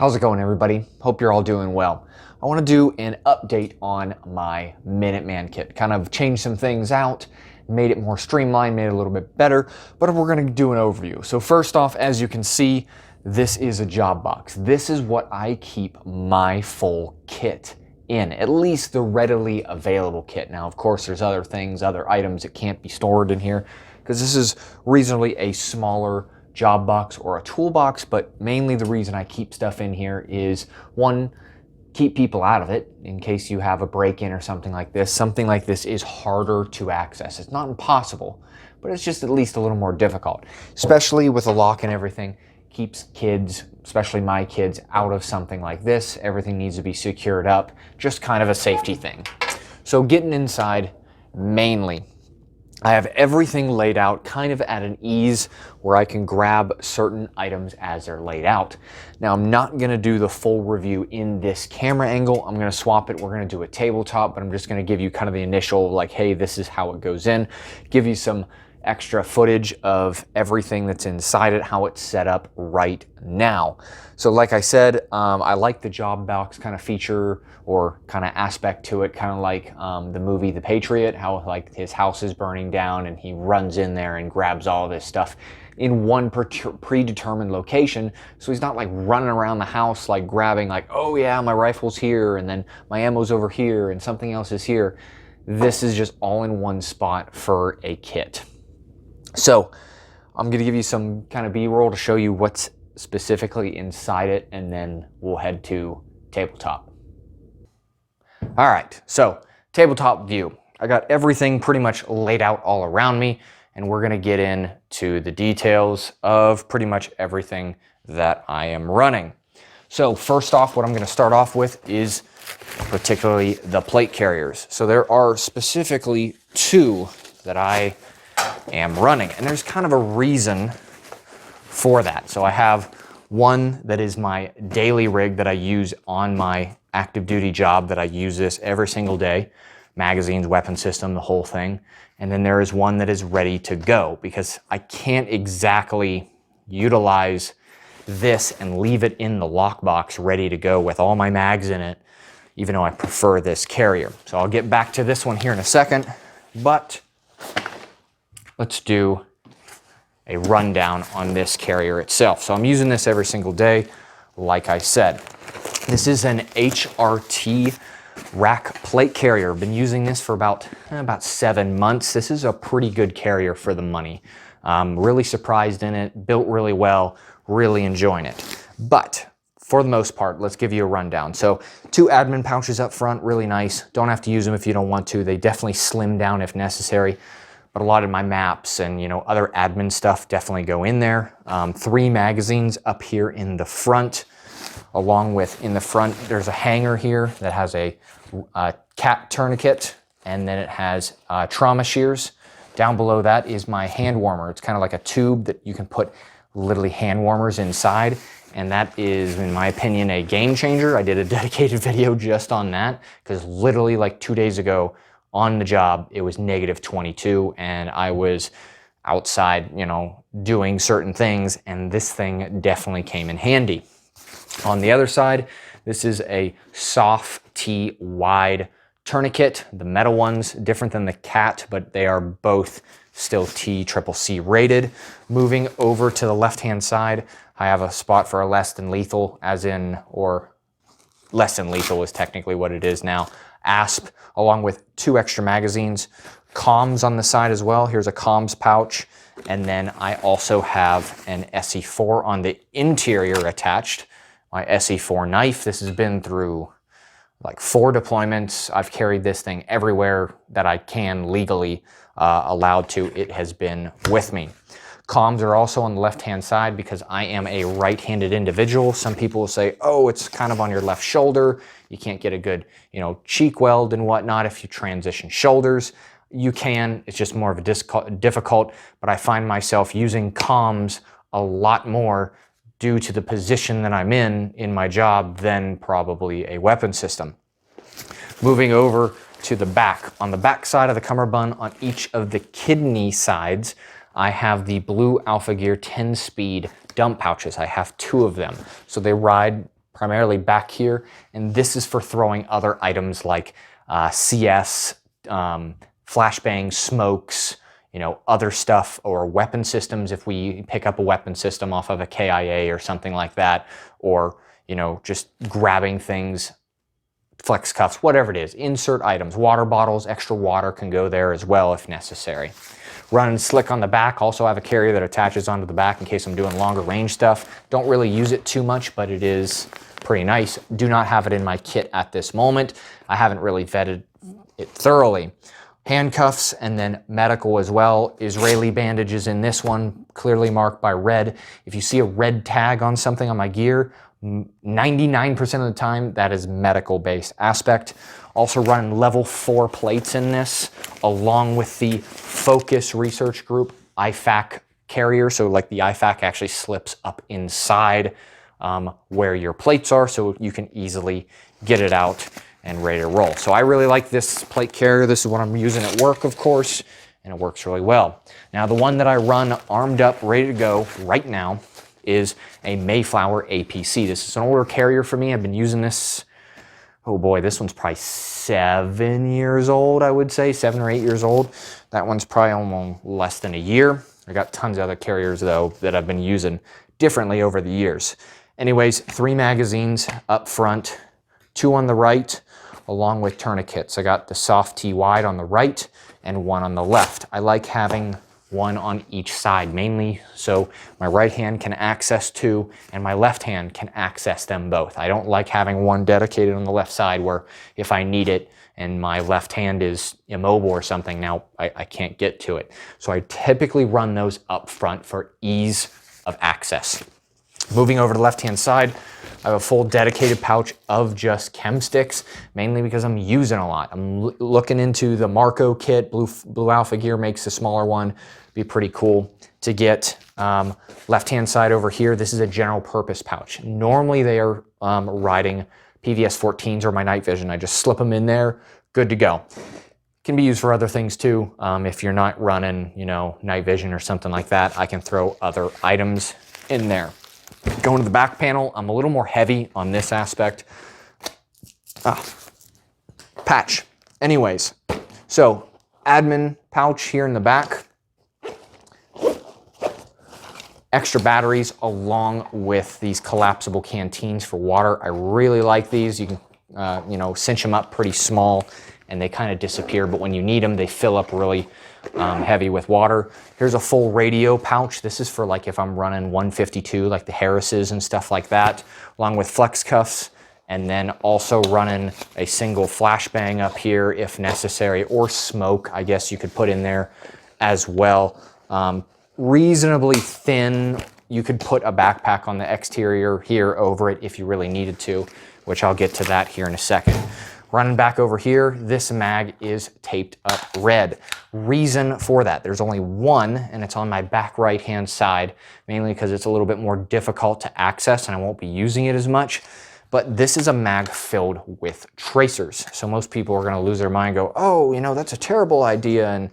How's it going, everybody? Hope you're all doing well. I want to do an update on my Minuteman kit. Kind of changed some things out, made it more streamlined, made it a little bit better, but we're going to do an overview. So first off, as you can see, this is a job box. This is what I keep my full kit in, at least the readily available kit. Now, of course, there's other things, other items that can't be stored in here, because this is reasonably a smaller job box or a toolbox, but mainly the reason I keep stuff in here is, one, keep people out of it in case you have a break-in or something like this. Something like this is harder to access. It's not impossible, but it's just at least a little more difficult, especially with a lock and everything. Keeps kids, especially my kids, out of something like this. Everything needs to be secured up, just kind of a safety thing. So getting inside, mainly, I have everything laid out kind of at an ease where I can grab certain items as they're laid out. Now, I'm not going to do the full review in this camera angle. I'm going to swap it. We're going to do a tabletop, but I'm just going to give you kind of the initial, like, hey, this is how it goes in. Give you some extra footage of everything that's inside it, how it's set up right now. So like I said, I like the job box kind of feature or kind of aspect to it, kind of like the movie The Patriot, how like his house is burning down and he runs in there and grabs all of this stuff in one predetermined location. So he's not like running around the house like grabbing like, oh yeah, my rifle's here and then my ammo's over here and something else is here. This is just all in one spot for a kit. So I'm going to give you some kind of B-roll to show you what's specifically inside it, and then we'll head to tabletop. All right, so tabletop view. I got everything pretty much laid out all around me, and we're going to get into the details of pretty much everything that I am running. So first off, what I'm going to start off with is particularly the plate carriers. So there are specifically two that I am running, and there's kind of a reason for that. So I have one that is my daily rig that I use on my active duty job, that I use this every single day, magazines, weapon system, the whole thing. And then there is one that is ready to go, because I can't exactly utilize this and leave it in the lockbox ready to go with all my mags in it, even though I prefer this carrier. So I'll get back to this one here in a second, but let's do a rundown on this carrier itself. So I'm using this every single day, like I said. This is an HRT rack plate carrier. Been using this for about 7 months. This is a pretty good carrier for the money. Really surprised in it, built really well, really enjoying it. But for the most part, let's give you a rundown. So 2 admin pouches up front, really nice. Don't have to use them if you don't want to. They definitely slim down if necessary. But a lot of my maps and other admin stuff definitely go in there. 3 magazines up here in the front, along with in the front there's a hanger here that has a cat tourniquet, and then it has trauma shears. Down below that is my hand warmer. It's kind of like a tube that you can put literally hand warmers inside, and that is, in my opinion, a game changer. I did a dedicated video just on that, because literally like 2 days ago, on the job, it was -22 and I was outside, doing certain things, and this thing definitely came in handy. On the other side, this is a soft T wide tourniquet. The metal ones, different than the cat, but they are both still TCCC rated. Moving over to the left-hand side, I have a spot for a less than lethal, or less than lethal is technically what it is now, ASP, along with 2 extra magazines, comms on the side as well. Here's a comms pouch, and then I also have an SE4 on the interior attached. My SE4 knife. This has been through like 4 deployments. I've carried this thing everywhere that I can legally allowed to. It has been with me. Comms are also on the left-hand side because I am a right-handed individual. Some people will say, oh, it's kind of on your left shoulder. You can't get a good, cheek weld and whatnot if you transition shoulders. You can, it's just more of a difficult, but I find myself using comms a lot more due to the position that I'm in my job than probably a weapon system. Moving over to the back. On the back side of the cummerbund, on each of the kidney sides, I have the blue Alpha Gear 10-speed dump pouches. I have 2 of them. So they ride primarily back here, and this is for throwing other items like CS, flashbang, smokes, other stuff, or weapon systems if we pick up a weapon system off of a KIA or something like that, or just grabbing things, flex cuffs, whatever it is, insert items, water bottles, extra water can go there as well if necessary. Running slick on the back, also have a carrier that attaches onto the back in case I'm doing longer range stuff. Don't really use it too much, but it is pretty nice. Do not have it in my kit at this moment. I haven't really vetted it thoroughly. Handcuffs and then medical as well. Israeli bandages in this one, clearly marked by red. If you see a red tag on something on my gear, 99% of the time that is medical based aspect. Also running level 4 plates in this, along with the Focus Research Group IFAK carrier. So like the IFAK actually slips up inside where your plates are, so you can easily get it out and ready to roll. So I really like this plate carrier. This is what I'm using at work, of course, and it works really well. Now the one that I run armed up, ready to go right now is a Mayflower APC. This is an older carrier for me. I've been using this, oh boy, this one's probably 7 years old, I would say, 7 or 8 years old. That one's probably almost less than a year. I got tons of other carriers though that I've been using differently over the years. Anyways, 3 magazines up front, 2 on the right, along with tourniquets. I got the soft T wide on the right and 1 on the left. I like having 1 on each side, mainly so my right hand can access 2 and my left hand can access them both. I don't like having 1 dedicated on the left side where if I need it and my left hand is immobile or something, now I can't get to it. So I typically run those up front for ease of access. Moving over to the left-hand side, I have a full dedicated pouch of just chem sticks, mainly because I'm using a lot. I'm looking into the Marco kit. Blue Alpha Gear makes a smaller one. Be pretty cool to get. Left-hand side over here, this is a general purpose pouch. Normally they are riding PVS 14s or my night vision. I just slip them in there, good to go. Can be used for other things too. If you're not running, night vision or something like that, I can throw other items in there. Going to the back panel, I'm a little more heavy on this aspect. Patch. Anyways, so admin pouch here in the back. Extra batteries along with these collapsible canteens for water. I really like these. You can, cinch them up pretty small and they kind of disappear, but when you need them, they fill up really heavy with water. Here's a full radio pouch. This is for like if I'm running 152, like the Harrises and stuff like that, along with flex cuffs, and then also running a single flashbang up here if necessary, or smoke, I guess you could put in there as well. Reasonably thin. You could put a backpack on the exterior here over it if you really needed to, which I'll get to that here in a second. Running back over here, this mag is taped up red. Reason for that, there's only one, and it's on my back right-hand side, mainly because it's a little bit more difficult to access and I won't be using it as much. But this is a mag filled with tracers. So most people are gonna lose their mind and go, oh, that's a terrible idea, and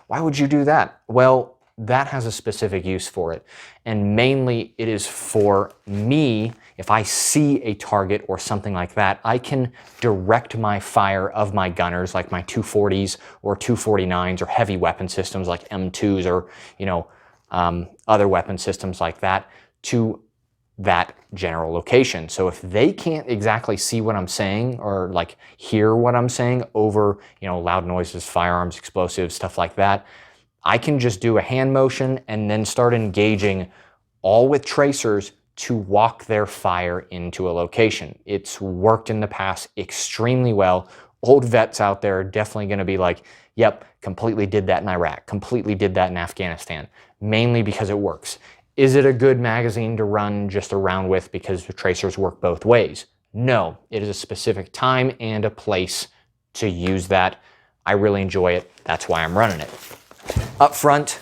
why would you do that? Well, that has a specific use for it. And mainly it is for me, if I see a target or something like that, I can direct my fire of my gunners, like my 240s or 249s or heavy weapon systems like M2s or, other weapon systems like that, to that general location. So if they can't exactly see what I'm saying or like hear what I'm saying over, loud noises, firearms, explosives, stuff like that, I can just do a hand motion and then start engaging all with tracers to walk their fire into a location. It's worked in the past extremely well. Old vets out there are definitely going to be like, yep, completely did that in Iraq, completely did that in Afghanistan, mainly because it works. Is it a good magazine to run just around with because the tracers work both ways? No, it is a specific time and a place to use that. I really enjoy it. That's why I'm running it. Up front,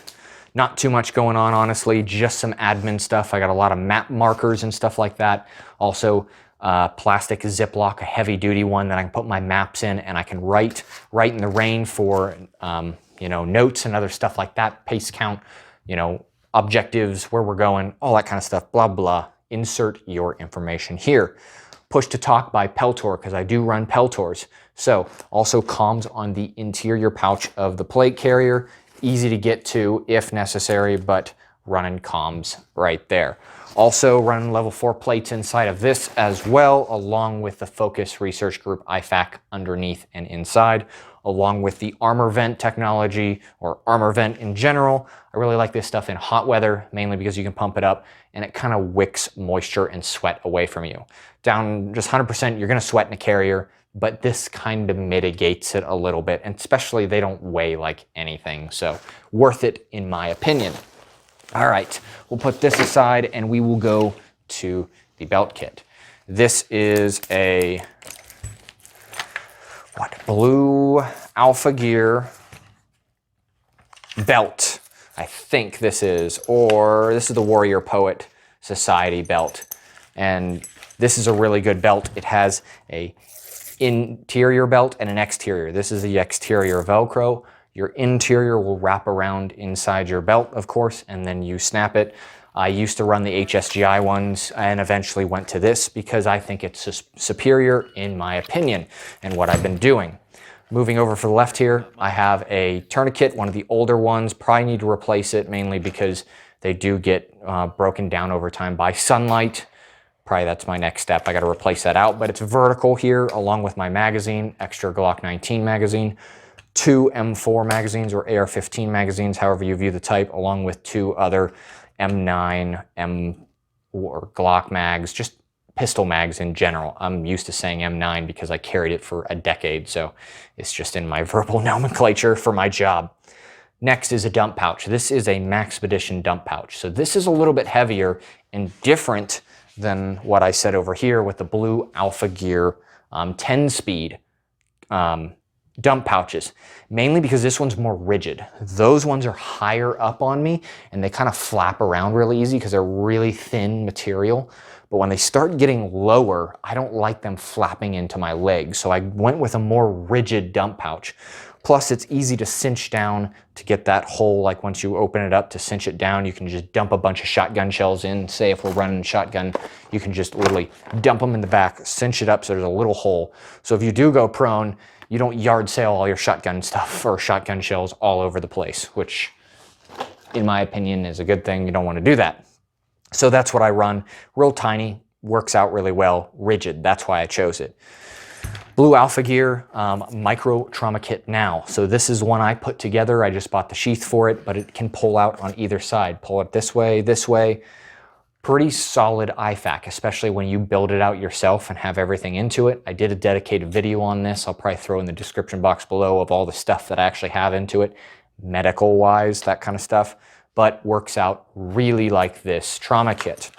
not too much going on, honestly, just some admin stuff. I got a lot of map markers and stuff like that. Also, plastic Ziploc, a heavy duty one that I can put my maps in and I can write in the rain for, notes and other stuff like that, pace count, objectives, where we're going, all that kind of stuff, blah, blah. insert your information here. Push to talk by Peltor, because I do run Peltors. So also comms on the interior pouch of the plate carrier. Easy to get to if necessary, but running comms right there. Also running level 4 plates inside of this as well, along with the Focus Research Group IFAC underneath and inside, along with the armor vent technology, or armor vent in general. I really like this stuff in hot weather, mainly because you can pump it up and it kind of wicks moisture and sweat away from you. Down just 100%, you're gonna sweat in a carrier, but this kind of mitigates it a little bit, and especially they don't weigh like anything, so worth it in my opinion. All right, we'll put this aside and we will go to the belt kit. This is a Blue Alpha Gear belt. I think this is, or this is the Warrior Poet Society belt. And this is a really good belt. It has a interior belt and an exterior. This is the exterior Velcro. Your interior will wrap around inside your belt, of course, and then you snap it. I used to run the HSGI ones and eventually went to this because I think it's superior in my opinion and what I've been doing. Moving over for the left here, I have a tourniquet, one of the older ones. Probably need to replace it mainly because they do get broken down over time by sunlight. Probably that's my next step. I got to replace that out, but it's vertical here along with my magazine, extra Glock 19 magazine. 2 M4 magazines or AR-15 magazines, however you view the type, along with 2 other M9, or Glock mags, just pistol mags in general. I'm used to saying M9 because I carried it for a decade, so it's just in my verbal nomenclature for my job. Next is a dump pouch. This is a Maxpedition dump pouch. So this is a little bit heavier and different than what I said over here with the Blue Alpha Gear 10-speed dump pouches, mainly because this one's more rigid. Those ones are higher up on me and they kind of flap around really easy because they're really thin material. But when they start getting lower, I don't like them flapping into my legs. So I went with a more rigid dump pouch. Plus it's easy to cinch down to get that hole. Like once you open it up to cinch it down, you can just dump a bunch of shotgun shells in. Say if we're running shotgun, you can just literally dump them in the back, cinch it up so there's a little hole. So if you do go prone, you don't yard sale all your shotgun stuff or shotgun shells all over the place, which in my opinion is a good thing. You don't want to do that. So that's what I run. Real tiny, works out really well, rigid. That's why I chose it. Blue Alpha Gear micro trauma kit now. So this is one I put together. I just bought the sheath for it, but it can pull out on either side. Pull it this way, this way. Pretty solid IFAC, especially when you build it out yourself and have everything into it. I did a dedicated video on this. I'll probably throw in the description box below of all the stuff that I actually have into it, medical wise, that kind of stuff, but works out really like this trauma kit.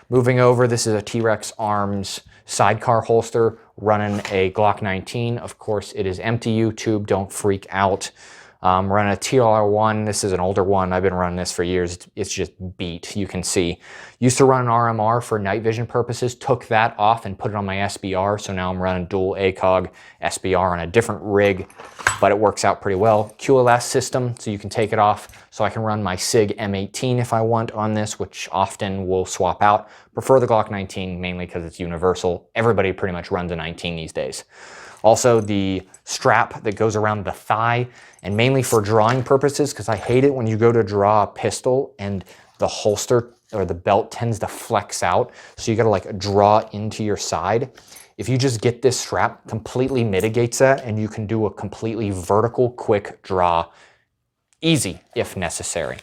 Moving over, this is a T-Rex Arms sidecar holster running a Glock 19. Of course, it is empty, YouTube, don't freak out. Running a TLR1, this is an older one, I've been running this for years, it's just beat, you can see. Used to run an RMR for night vision purposes, took that off and put it on my SBR, so now I'm running dual ACOG SBR on a different rig, but it works out pretty well. QLS system, so you can take it off, so I can run my SIG M18 if I want on this, which often will swap out. Prefer the Glock 19 mainly because it's universal. Everybody pretty much runs a 19 these days. Also the strap that goes around the thigh, and mainly for drawing purposes, because I hate it when you go to draw a pistol and the holster or the belt tends to flex out. So you gotta like draw into your side. If you just get this strap, completely mitigates that and you can do a completely vertical quick draw, easy if necessary.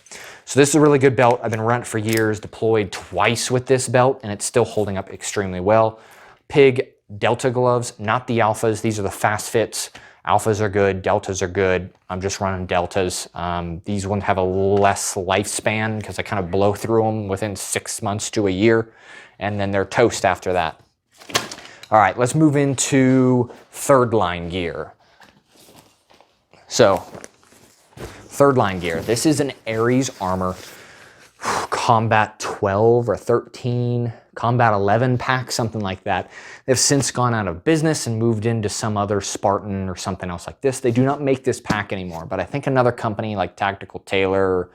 So this is a really good belt. I've been running it for years, deployed twice with this belt, and it's still holding up extremely well. Pig Delta gloves, not the Alphas. These are the fast fits. Alphas are good, Deltas are good. I'm just running Deltas. These ones have a less lifespan because I kind of blow through them within 6 months to a year, and then they're toast after that. All right, let's move into third line gear. So, third line gear. This is an Ares Armor Combat 12 or 13, Combat 11 pack, something like that. They've since gone out of business and moved into some other Spartan or something else like this. They do not make this pack anymore, but I think another company like Tactical Tailor or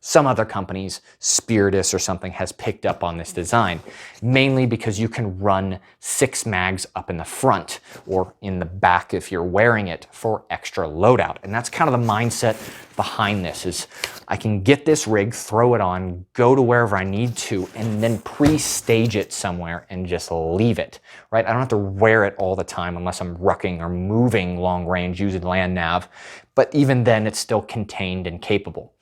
some other companies, Spiritus or something, has picked up on this design, mainly because you can run 6 mags up in the front or in the back if you're wearing it for extra loadout. And that's kind of the mindset behind this, is I can get this rig, throw it on, go to wherever I need to, and then pre-stage it somewhere and just leave it, right? I don't have to wear it all the time unless I'm rucking or moving long range using land nav, but even then it's still contained and capable.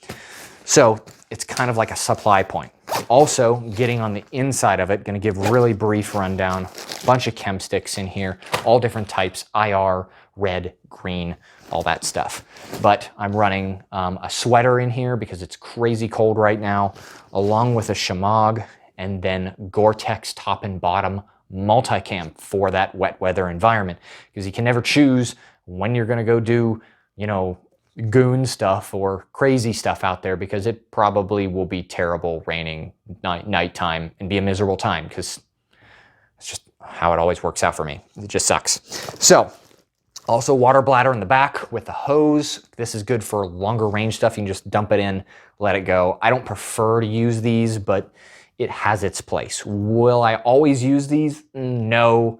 So it's kind of like a supply point. Also, getting on the inside of it, going to give really brief rundown, bunch of chem sticks in here, all different types, IR, red, green, all that stuff. But I'm running a sweater in here because it's crazy cold right now, along with a Shamog, and then Gore-Tex top and bottom multicam for that wet weather environment, because you can never choose when you're going to go do, you know, goon stuff or crazy stuff out there, because it probably will be terrible raining nighttime and be a miserable time, because it's just how it always works out for me. It just sucks. So also water bladder in the back with the hose. This is good for longer range stuff. You can just dump it in, let it go. I don't prefer to use these, but it has its place. Will I always use these? No,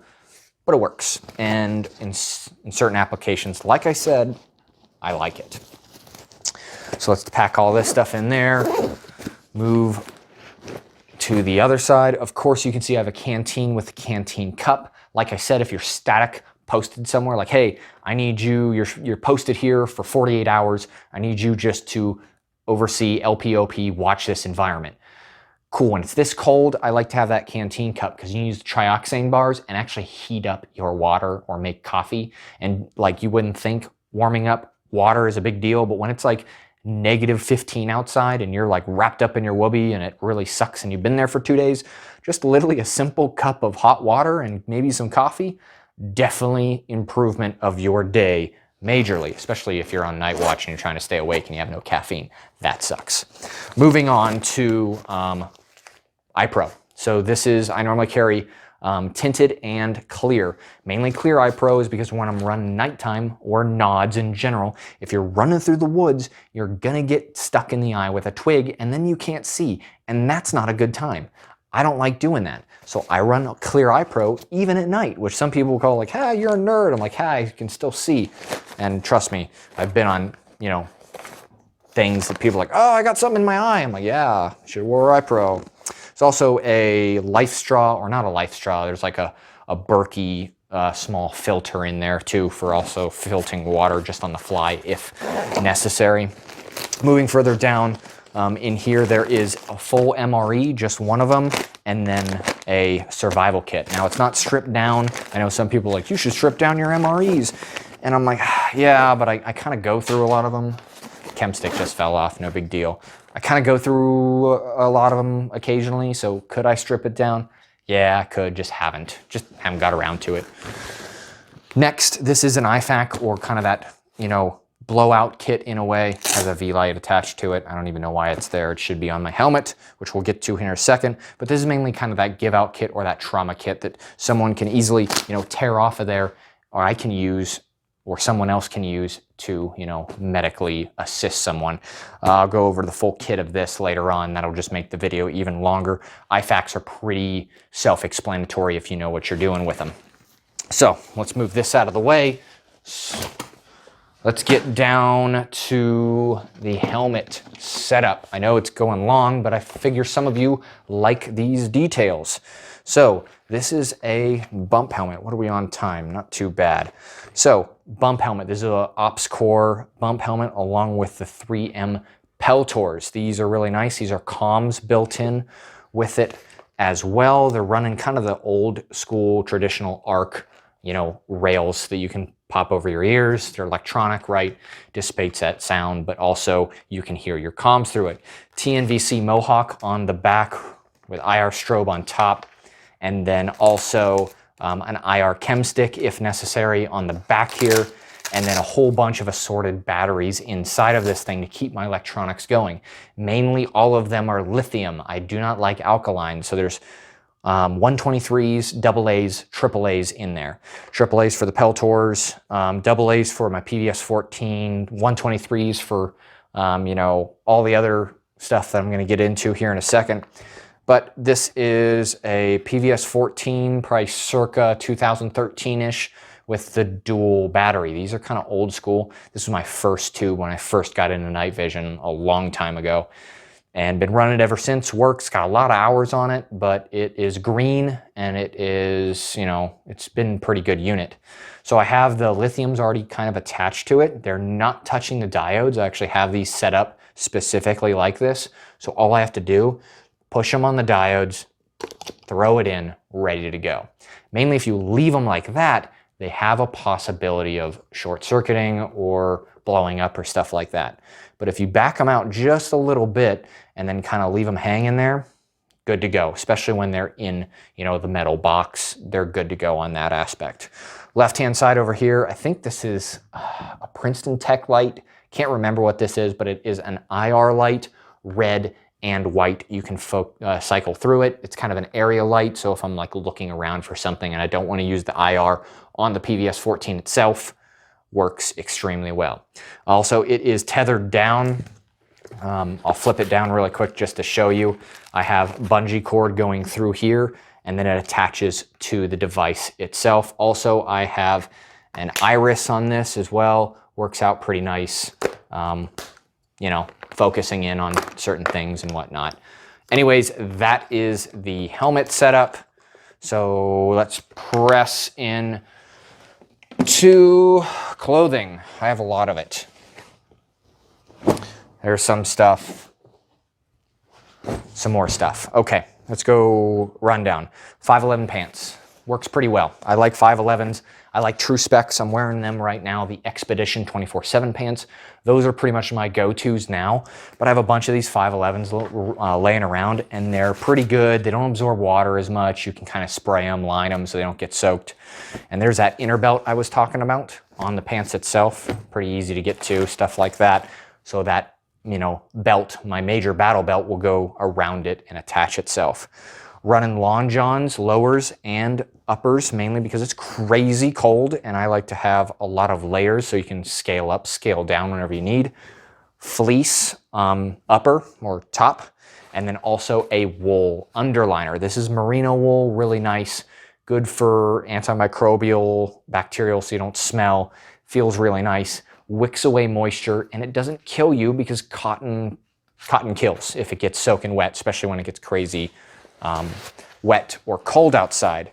but it works. And in certain applications, like I said, I like it. So let's pack all this stuff in there, move to the other side. Of course, you can see I have a canteen with a canteen cup. Like I said, if you're static, posted somewhere, like, hey, I need you, you're posted here for 48 hours. I need you just to oversee LPOP, watch this environment. Cool, when it's this cold, I like to have that canteen cup, because you can use the trioxane bars and actually heat up your water or make coffee. And like, you wouldn't think warming up water is a big deal, but when it's like -15 outside and you're like wrapped up in your whoopee and it really sucks and you've been there for 2 days, just literally a simple cup of hot water and maybe some coffee, definitely improvement of your day majorly, especially if you're on night watch and you're trying to stay awake and you have no caffeine. That sucks. Moving on to iPro. So this is, I normally carry tinted and clear. Mainly clear iPro is because when I'm running nighttime, or nods in general, if you're running through the woods, you're gonna get stuck in the eye with a twig and then you can't see, and that's not a good time. I don't like doing that. So I run clear iPro even at night, which some people will call like, hey, you're a nerd. I'm like, hey, I can still see. And trust me, I've been on, you know, things that people are like, oh, I got something in my eye. I'm like, yeah, should have wore iPro. There's also a life straw, or not a life straw, there's like a Berkey small filter in there too, for also filtering water just on the fly if necessary. Moving further down, in here there is a full MRE, just one of them, and then a survival kit. Now it's not stripped down. I know some people are like, you should strip down your MREs. And I'm like, yeah, but I kind of go through a lot of them. Chem stick just fell off, no big deal. I kind of go through a lot of them occasionally, so could I strip it down? Yeah, I could, just haven't got around to it. Next, this is an IFAC, or kind of that, you know, blowout kit in a way. Has a V-light attached to it. I don't even know why it's there. It should be on my helmet, which we'll get to here in a second. But this is mainly kind of that give out kit, or that trauma kit that someone can easily, you know, tear off of there, or I can use, or someone else can use to, you know, medically assist someone. I'll go over the full kit of this later on. That'll just make the video even longer. IFACs are pretty self-explanatory if you know what you're doing with them. So let's move this out of the way. Let's get down to the helmet setup. I know it's going long, but I figure some of you like these details. So this is a bump helmet. What are we on time? Not too bad. So bump helmet. This is an Ops Core bump helmet along with the 3M Peltors. These are really nice. These are comms built in with it as well. They're running kind of the old school traditional ARC, you know, rails that you can pop over your ears. They're electronic, right? Dissipates that sound, but also you can hear your comms through it. TNVC Mohawk on the back with IR strobe on top, and then also an IR chem stick if necessary on the back here, and then a whole bunch of assorted batteries inside of this thing to keep my electronics going. Mainly all of them are lithium. I do not like alkaline, so there's 123s, AA's, AAA's in there. AAA's for the Peltors, AA's for my PVS-14, 123s for, you know, all the other stuff that I'm going to get into here in a second. But this is a PVS 14, probably circa 2013-ish, with the dual battery. These are kind of old school. This was my first tube when I first got into night vision a long time ago, and been running it ever since. Works, got a lot of hours on it, but it is green and it is, you know, it's been a pretty good unit. So I have the lithiums already kind of attached to it. They're not touching the diodes. I actually have these set up specifically like this. So all I have to do, push them on the diodes, throw it in, ready to go. Mainly if you leave them like that, they have a possibility of short circuiting or blowing up or stuff like that. But if you back them out just a little bit and then kind of leave them hanging there, good to go, especially when they're in, you know, the metal box. They're good to go on that aspect. Left-hand side over here, I think this is a Princeton Tech light. Can't remember what this is, but it is an IR light, red and white. You can cycle through it. It's kind of an area light, so if I'm like looking around for something and I don't want to use the IR on the PVS 14 itself, works extremely well. Also, it is tethered down. I'll flip it down really quick just to show you. I have bungee cord going through here, and then it attaches to the device itself. Also, I have an iris on this as well. Works out pretty nice, you know, focusing in on certain things and whatnot. Anyways, that is the helmet setup. So let's press in to clothing. I have a lot of it. There's some stuff, some more stuff. Okay, let's go rundown. 511 pants, works pretty well. I like 511s. I like true specs. I'm wearing them right now, the Expedition 24/7 pants. Those are pretty much my go-tos now, but I have a bunch of these 511s laying around, and they're pretty good. They don't absorb water as much. You can kind of spray them, line them so they don't get soaked. And there's that inner belt I was talking about on the pants itself. Pretty easy to get to, stuff like that. So that, you know, belt, my major battle belt, will go around it and attach itself. Running long johns, lowers and uppers, mainly because it's crazy cold and I like to have a lot of layers so you can scale up, scale down whenever you need. Fleece upper or top, and then also a wool underliner. This is merino wool, really nice, good for antimicrobial, bacterial, so you don't smell. Feels really nice, wicks away moisture, and it doesn't kill you because cotton kills if it gets soaking wet, especially when it gets crazy wet or cold outside.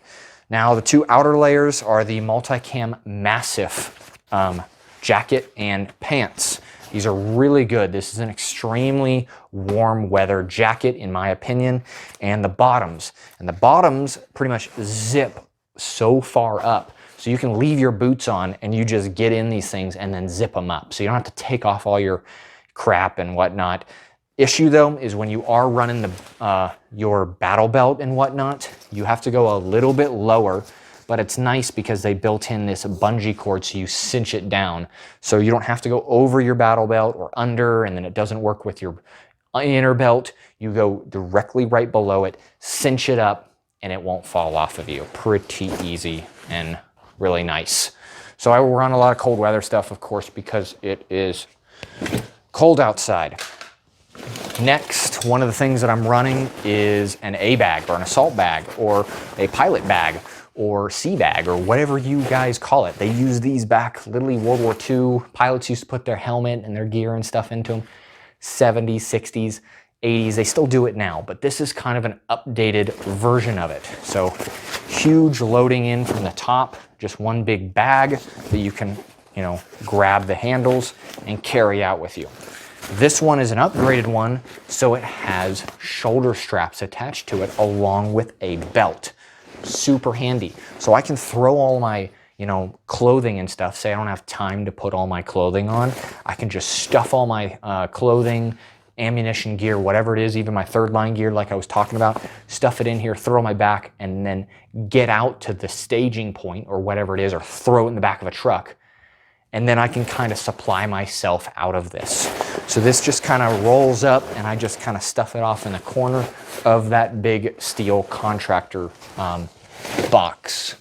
Now the two outer layers are the Multicam Massive jacket and pants. These are really good. This is an extremely warm weather jacket in my opinion. And the bottoms pretty much zip so far up, so you can leave your boots on and you just get in these things and then zip them up. So you don't have to take off all your crap and whatnot. Issue though is when you are running the your battle belt and whatnot, you have to go a little bit lower, but it's nice because they built in this bungee cord so you cinch it down. So you don't have to go over your battle belt or under, and then it doesn't work with your inner belt. You go directly right below it, cinch it up, and it won't fall off of you. Pretty easy and really nice. So I will run a lot of cold weather stuff, of course, because it is cold outside. Next, one of the things that I'm running is an A bag or an assault bag or a pilot bag or sea bag or whatever you guys call it. They use these back, literally World War II. Pilots used to put their helmet and their gear and stuff into them. 70s, 60s, 80s, they still do it now, but this is kind of an updated version of it. So huge loading in from the top, just one big bag that you can, you know, grab the handles and carry out with you. This one is an upgraded one, so it has shoulder straps attached to it along with a belt. Super handy. So I can throw all my, you know, clothing and stuff. Say I don't have time to put all my clothing on. I can just stuff all my clothing, ammunition gear, whatever it is, even my third line gear like I was talking about, stuff it in here, throw my back, and then get out to the staging point or whatever it is, or throw it in the back of a truck. And then I can kind of supply myself out of this. So this just kind of rolls up and I just kind of stuff it off in the corner of that big steel contractor box.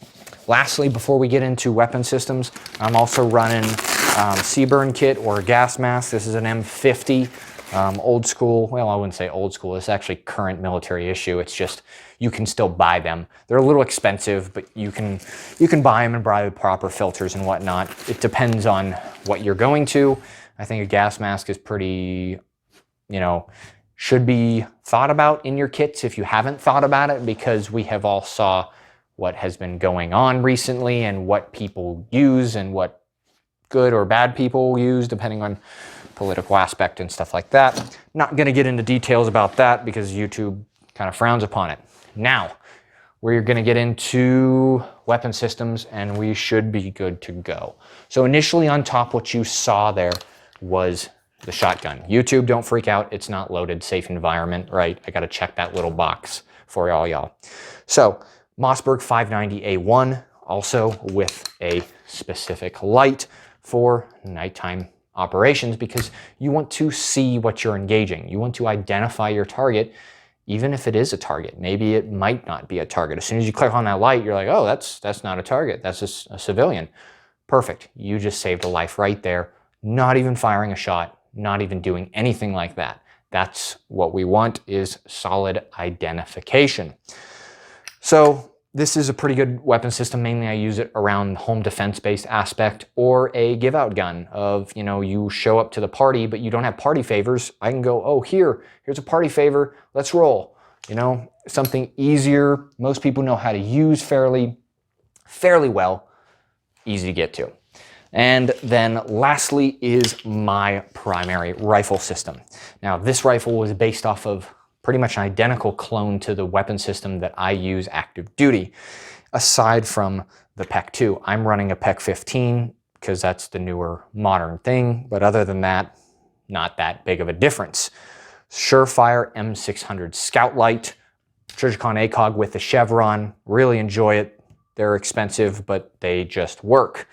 Lastly, before we get into weapon systems, I'm also running Seaburn kit or a gas mask. This is an M50. Old school, well, I wouldn't say old school. It's actually current military issue. It's just you can still buy them. They're a little expensive, but you can buy them and buy the proper filters and whatnot. It depends on what you're going to. I think a gas mask is pretty, should be thought about in your kits if you haven't thought about it, because we have all saw what has been going on recently and what people use and what good or bad people use, depending on political aspect and stuff like that. Not going to get into details about that because YouTube kind of frowns upon it. Now, we're going to get into weapon systems and we should be good to go. So initially on top, what you saw there was the shotgun. YouTube, don't freak out. It's not loaded, safe environment, right? I got to check that little box for all y'all. So Mossberg 590A1, also with a specific light for nighttime operations, because you want to see what you're engaging. You want to identify your target, even if it is a target. Maybe it might not be a target. As soon as you click on that light, you're like, oh, that's not a target. That's just a civilian. Perfect. You just saved a life right there. Not even firing a shot, not even doing anything like that. That's what we want, is solid identification. So this is a pretty good weapon system. Mainly I use it around home defense-based aspect, or a give-out gun of, you show up to the party, but you don't have party favors. I can go, oh, here's a party favor. Let's roll. Something easier. Most people know how to use fairly well, easy to get to. And then lastly is my primary rifle system. Now, this rifle was based off of pretty much an identical clone to the weapon system that I use active duty. Aside from the PEC 2, I'm running a PEC 15 because that's the newer modern thing. But other than that, not that big of a difference. Surefire M600 Scout Light, Trijicon ACOG with the chevron. Really enjoy it. They're expensive, but they just work.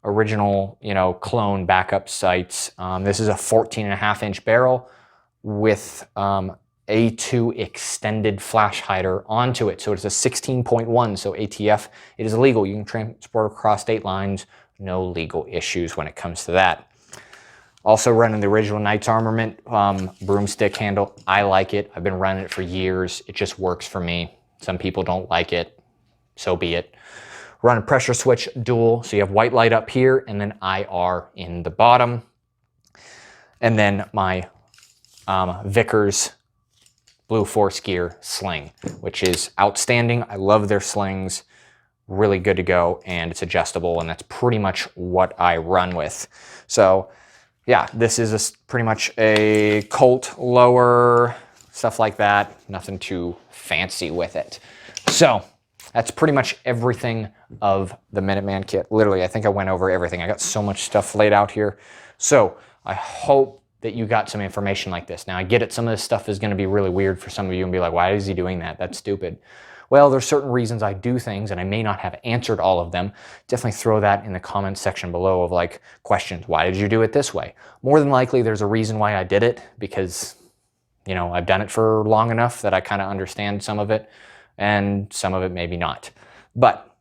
Original, clone backup sights. This is a 14.5-inch barrel with A2 extended flash hider onto it. So it's a 16.1, so ATF, it is illegal. You can transport across state lines, no legal issues when it comes to that. Also running the original Knight's Armament broomstick handle. I like it. I've been running it for years. It just works for me. Some people don't like it, so be it. Run a pressure switch dual, so you have white light up here and then IR in the bottom. And then my Vickers Blue Force Gear sling, which is outstanding. I love their slings, really good to go, and it's adjustable, and that's pretty much what I run with. So yeah, this is pretty much a Colt lower, stuff like that. Nothing too fancy with it. So that's pretty much everything of the Minuteman kit. Literally, I think I went over everything. I got so much stuff laid out here. So I hope that you got some information like this. Now, I get it. Some of this stuff is going to be really weird for some of you and be like, why is he doing that? That's stupid. Well, there's certain reasons I do things, and I may not have answered all of them. Definitely throw that in the comments section below of like questions. Why did you do it this way? More than likely, there's a reason why I did it, because, I've done it for long enough that I kind of understand some of it, and some of it maybe not. But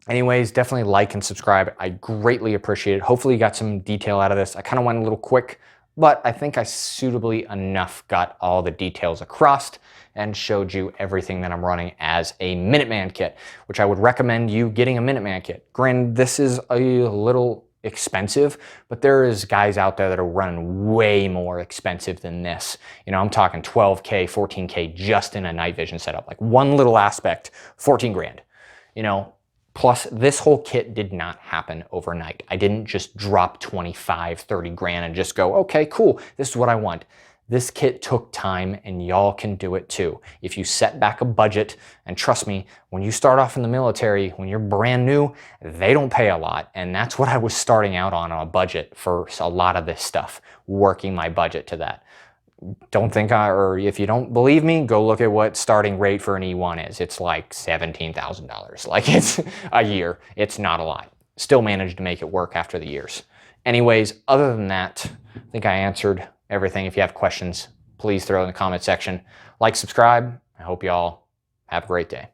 anyways, definitely like and subscribe. I greatly appreciate it. Hopefully you got some detail out of this. I kind of went a little quick, but I think I suitably enough got all the details across and showed you everything that I'm running as a Minuteman kit, which I would recommend you getting a Minuteman kit. Granted, this is a little expensive, but there is guys out there that are running way more expensive than this. I'm talking 12K, 14K just in a night vision setup. Like one little aspect, 14 grand. Plus this whole kit did not happen overnight. I didn't just drop 25, 30 grand and just go, okay, cool, this is what I want. This kit took time, and y'all can do it too. If you set back a budget, and trust me, when you start off in the military, when you're brand new, they don't pay a lot. And that's what I was starting out on a budget for a lot of this stuff, working my budget to that. Don't think or if you don't believe me, go look at what starting rate for an E1 is. It's like $17,000. Like, it's a year. It's not a lot. Still managed to make it work after the years. Anyways, other than that, I think I answered everything. If you have questions, please throw in the comment section. Like, subscribe. I hope y'all have a great day.